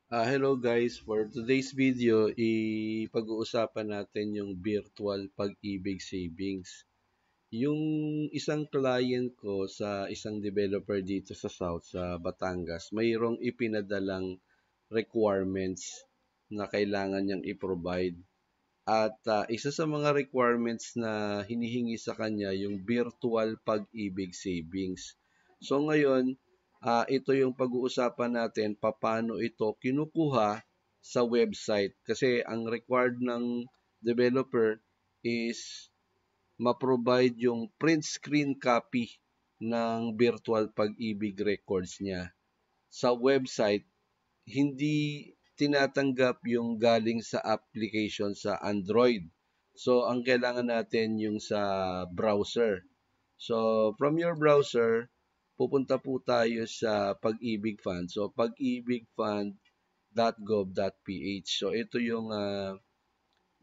Hello guys, for today's video, pag-uusapan natin yung virtual pag-ibig savings. Yung isang client ko sa isang developer dito sa South, sa Batangas, mayroong ipinadalang requirements na kailangan niyang i-provide. At isa sa mga requirements na hinihingi sa kanya yung virtual pag-ibig savings. So ngayon, ito yung pag-uusapan natin paano ito kinukuha sa website. Kasi ang required ng developer is ma-provide yung print screen copy ng virtual pag-ibig records niya. Sa website, hindi tinatanggap yung galing sa application sa Android. So, ang kailangan natin yung sa browser. So, from your browser, pupunta po tayo sa Pag-ibig Fund. So, pag-ibigfund.gov.ph. So, ito yung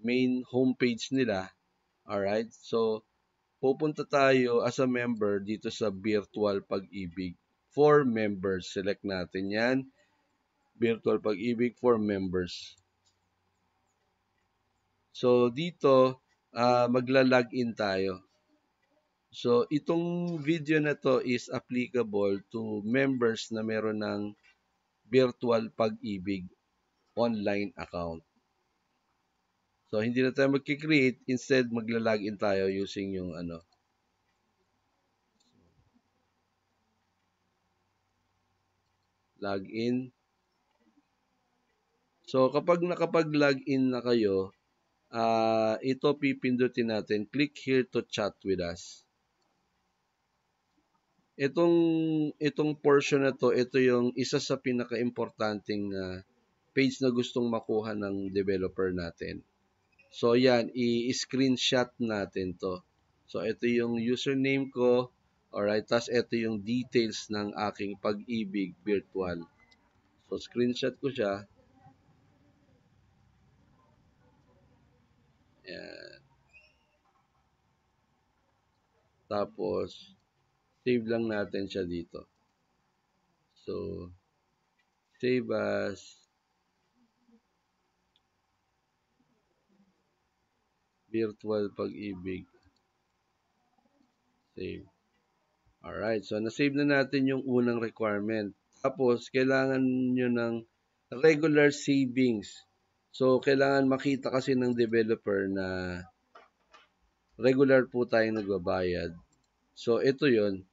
main homepage nila. Alright? So, pupunta tayo as a member dito sa Virtual Pag-ibig for members. Select natin yan. Virtual Pag-ibig for members. So, dito, magla-login tayo. So, itong video na to is applicable to members na meron ng Virtual Pag-ibig online account. So, hindi na tayo magki-create. Instead, magla-login tayo using yung login. So, kapag nakapag-login na kayo, ito pipindutin natin. Click here to chat with us. Itong portion na to, ito yung isa sa pinaka-importanting page na gustong makuha ng developer natin. So, yan, i-screenshot natin to. So, ito yung username ko. Alright, tas ito yung details ng aking pag-ibig virtual. So, screenshot ko siya. Yan. Tapos, save lang natin siya dito. So, save as virtual pag-ibig. Save. Alright, so na-save na natin yung unang requirement. Tapos, kailangan nyo ng regular savings. So, kailangan makita kasi ng developer na regular po tayong nagbabayad. So, ito yon.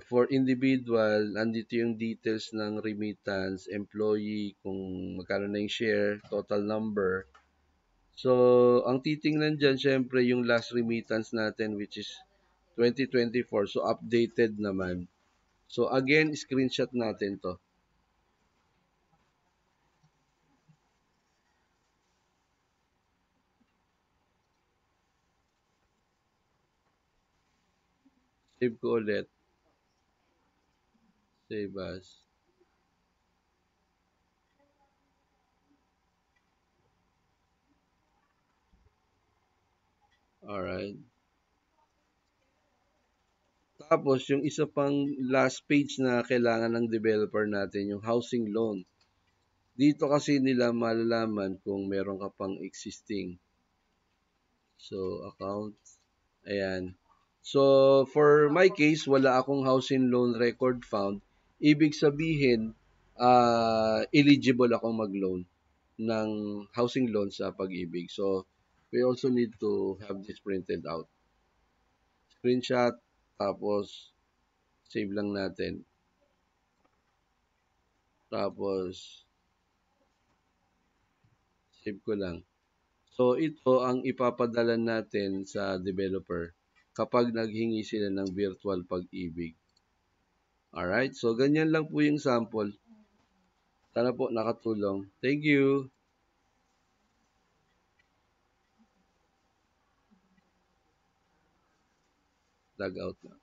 For individual, andito yung details ng remittance, employee, kung magkano na yung share, total number. So, ang titingnan dyan, syempre, yung last remittance natin, which is 2024. So, updated naman. So, again, screenshot natin to. Save ko ulit. Save as. Alright. Tapos, yung isa pang last page na kailangan ng developer natin, yung housing loan. Dito kasi nila malalaman kung meron ka pang existing. So, account. Ayan. So, for my case, wala akong housing loan record found. Ibig sabihin, eligible akong mag-loan ng housing loan sa Pag-ibig. So, we also need to have this printed out. Screenshot, tapos save lang natin. Tapos, save ko lang. So, ito ang ipapadala natin sa developer kapag naghingi sila ng virtual pag-ibig. Alright, so ganyan lang po yung sample. Sana po nakatulong. Thank you. Log out na.